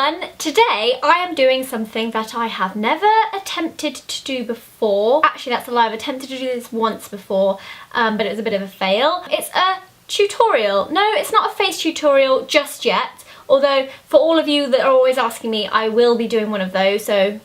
everyone! Today I am doing something that I have never attempted to do before. Actually, that's a lie, I've attempted to do this once before, but it was a bit of a fail. It's a tutorial. No, it's not a face tutorial just yet, although for all of you that are always asking me, I will be doing one of those, so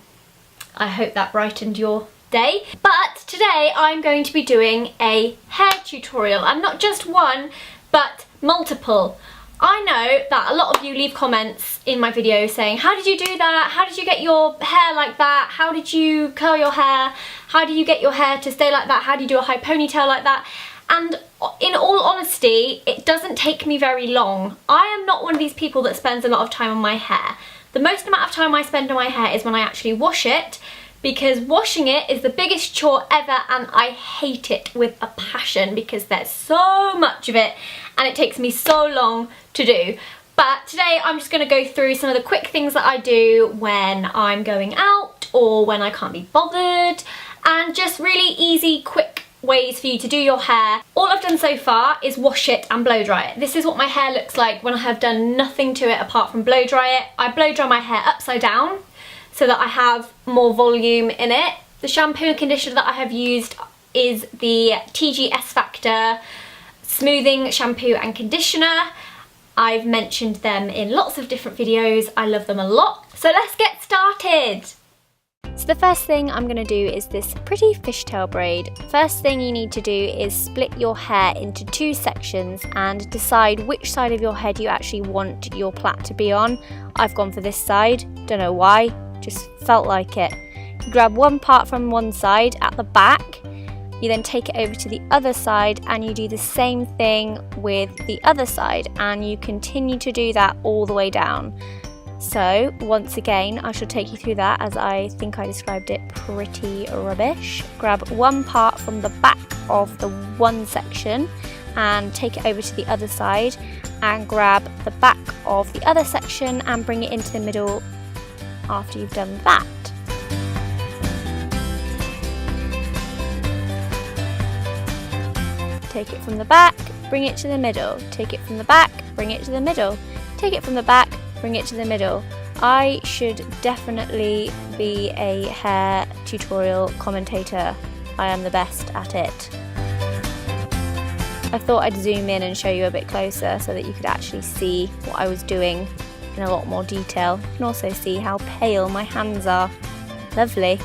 I hope that brightened your day. But today I'm going to be doing a hair tutorial, and not just one, but multiple. I know that a lot of you leave comments in my videos saying, how did you do that? How did you get your hair like that? How did you curl your hair? How do you get your hair to stay like that? How do you do a high ponytail like that? And in all honesty, it doesn't take me very long. I am not one of these people that spends a lot of time on my hair. The most amount of time I spend on my hair is when I actually wash it, because washing it is the biggest chore ever, and I hate it with a passion because there's so much of it and it takes me so long to do. But today I'm just going to go through some of the quick things that I do when I'm going out or when I can't be bothered, and just really easy, quick ways for you to do your hair. All I've done so far is wash it and blow dry it. This is what my hair looks like when I have done nothing to it apart from blow dry it. I blow dry my hair upside down so that I have more volume in it. The shampoo and conditioner that I have used is the TGS Factor Smoothing Shampoo and Conditioner. I've mentioned them in lots of different videos. I love them a lot. So let's get started. So the first thing I'm going to do is this pretty fishtail braid. First thing you need to do is split your hair into two sections and decide which side of your head you actually want your plait to be on. I've gone for this side, don't know why, just felt like it. You grab one part from one side at the back, you then take it over to the other side and you do the same thing with the other side, and you continue to do that all the way down. So once again, I shall take you through that as I think I described it pretty rubbish. Grab one part from the back of the one section and take it over to the other side, and grab the back of the other section and bring it into the middle after you've done that. Take it from the back, bring it to the middle. Take it from the back, bring it to the middle. Take it from the back, bring it to the middle. I should definitely be a hair tutorial commentator. I am the best at it. I thought I'd zoom in and show you a bit closer so that you could actually see what I was doing in a lot more detail. You can also see how pale my hands are. Lovely.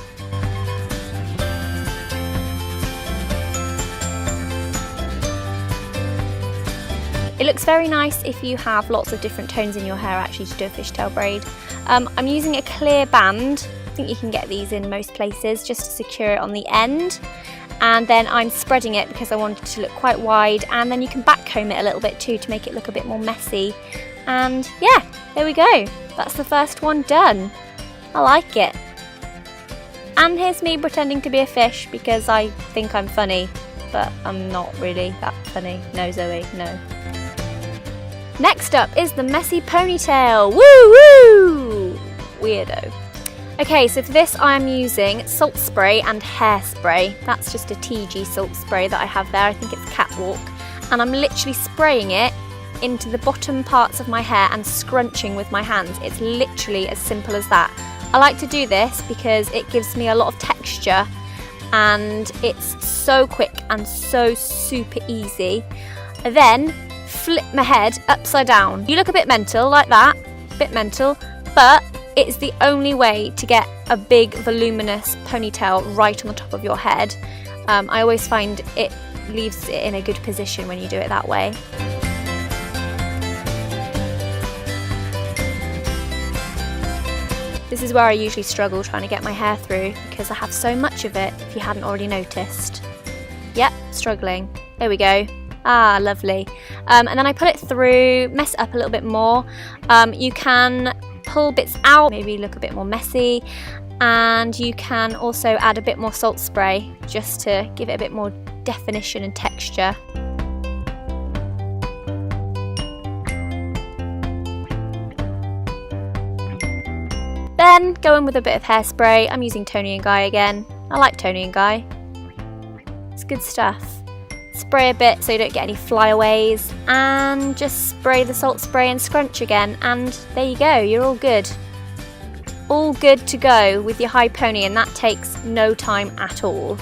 It looks very nice if you have lots of different tones in your hair actually to do a fishtail braid. I'm using a clear band. I think you can get these in most places, just to secure it on the end. And then I'm spreading it because I want it to look quite wide, and then you can back comb it a little bit too to make it look a bit more messy. And yeah, there we go. That's the first one done. I like it. And here's me pretending to be a fish because I think I'm funny, but I'm not really that funny. No, Zoe, no. Next up is the messy ponytail. Woo woo! Weirdo. Okay, so for this I am using salt spray and hairspray. That's just a TG salt spray that I have there. I think it's Catwalk. And I'm literally spraying it into the bottom parts of my hair and scrunching with my hands. It's literally as simple as that. I like to do this because it gives me a lot of texture and it's so quick and so super easy. Then flip my head upside down. You look a bit mental like that, bit mental, but it's the only way to get a big voluminous ponytail right on the top of your head. I always find it leaves it in a good position when you do it that way. This is where I usually struggle trying to get my hair through because I have so much of it, if you hadn't already noticed. Yep, struggling. There we go. Ah, lovely. And then I put it through, mess it up a little bit more. You can pull bits out, maybe look a bit more messy, and you can also add a bit more salt spray just to give it a bit more definition and texture. Then go in with a bit of hairspray. I'm using Toni & Guy again. I like Toni & Guy. It's good stuff. Spray a bit so you don't get any flyaways, and just spray the salt spray and scrunch again, and there you go, you're all good. all good to go with your high pony, and that takes no time at all.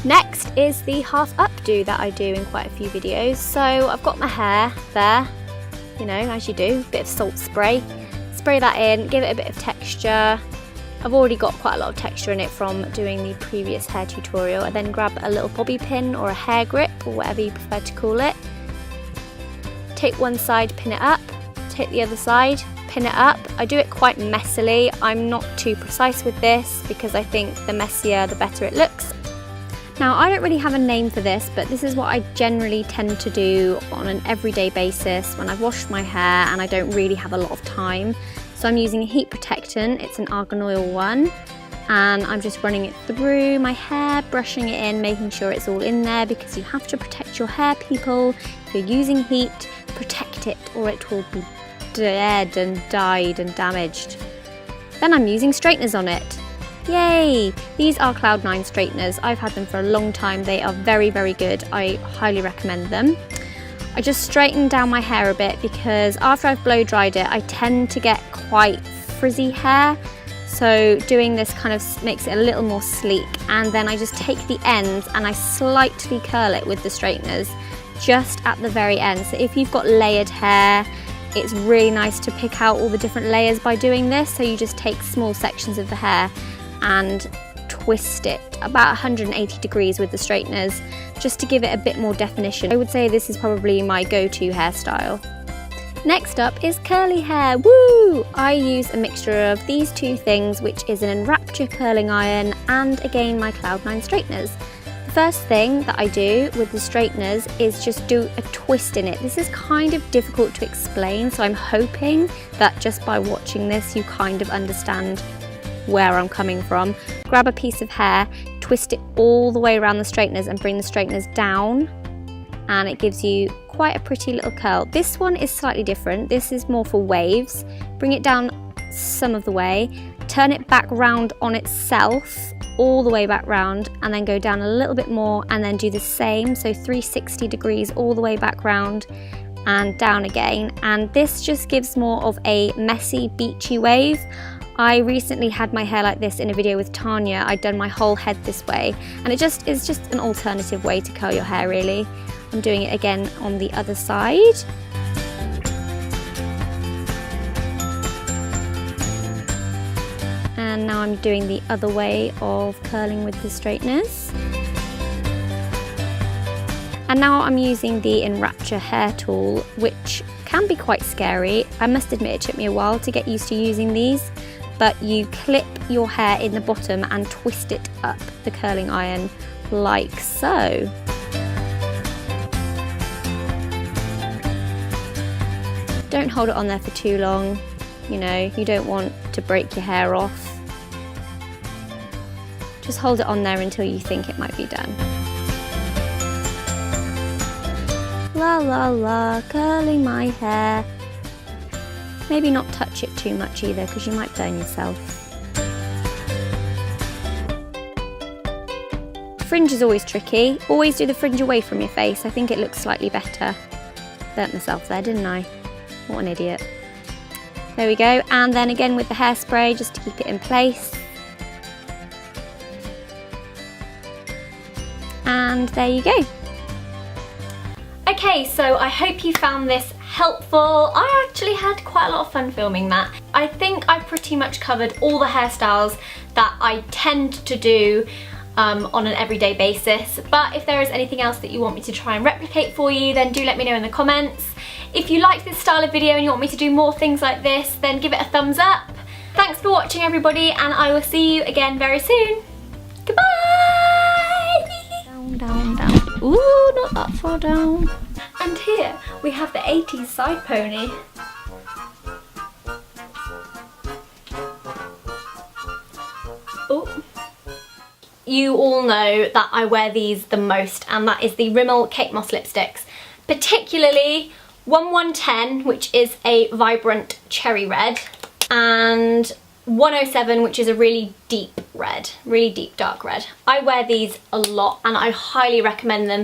Next is the half updo that I do in quite a few videos. So I've got my hair there, you know, as you do, bit of salt spray. Spray that in, give it a bit of texture. I've already got quite a lot of texture in it from doing the previous hair tutorial. I then grab a little bobby pin or a hair grip or whatever you prefer to call it. Take one side, pin it up, take the other side, pin it up. I do it quite messily. I'm not too precise with this because I think the messier the better it looks. Now, I don't really have a name for this, but this is what I generally tend to do on an everyday basis when I've washed my hair and I don't really have a lot of time. So I'm using a heat protectant, it's an argan oil one, and I'm just running it through my hair, brushing it in, making sure it's all in there because you have to protect your hair, people. If you're using heat, protect it or it will be dead and dyed and damaged. Then I'm using straighteners on it. Yay! These are Cloud9 straighteners. I've had them for a long time. They are very, very good. I highly recommend them. I just straighten down my hair a bit because after I've blow dried it, I tend to get quite frizzy hair. So doing this kind of makes it a little more sleek. And then I just take the ends and I slightly curl it with the straighteners just at the very end. So if you've got layered hair, it's really nice to pick out all the different layers by doing this. So you just take small sections of the hair and twist it about 180 degrees with the straighteners just to give it a bit more definition. I would say this is probably my go-to hairstyle. Next up is curly hair. Woo! I use a mixture of these two things, which is an Enrapture curling iron and again my Cloud9 straighteners. The first thing that I do with the straighteners is just do a twist in it. This is kind of difficult to explain, so I'm hoping that just by watching this you kind of understand where I'm coming from. Grab a piece of hair, twist it all the way around the straighteners and bring the straighteners down, and it gives you quite a pretty little curl. This one is slightly different. This is more for waves. Bring it down some of the way, turn it back round on itself, all the way back round, and then go down a little bit more and then do the same, so 360 degrees all the way back round and down again. And this just gives more of a messy, beachy wave. I recently had my hair like this in a video with Tanya. I'd done my whole head this way, and it just is just an alternative way to curl your hair, really. I'm doing it again on the other side. And now I'm doing the other way of curling with the straighteners. And now I'm using the Enrapture hair tool, which can be quite scary. I must admit it took me a while to get used to using these. But you clip your hair in the bottom and twist it up the curling iron like so. Don't hold it on there for too long, you know, you don't want to break your hair off. Just hold it on there until you think it might be done. La la la, curling my hair. Maybe not touch it too much either because you might burn yourself. Fringe is always tricky. Always do the fringe away from your face. I think it looks slightly better. Burnt myself there, didn't I? What an idiot. There we go. And then again with the hairspray just to keep it in place. And there you go. Okay, so I hope you found this helpful. I actually had quite a lot of fun filming that. I think I pretty much covered all the hairstyles that I tend to do on an everyday basis, but if there is anything else that you want me to try and replicate for you, then do let me know in the comments. If you like this style of video and you want me to do more things like this, then give it a thumbs up. Thanks for watching, everybody, and I will see you again very soon. Goodbye! Down, down, down. Ooh, not that far down. And here we have the 80s side pony. Oh. You all know that I wear these the most, and that is the Rimmel Kate Moss lipsticks. Particularly 1110, which is a vibrant cherry red, and 107, which is a really deep red, really deep dark red. I wear these a lot and I highly recommend them.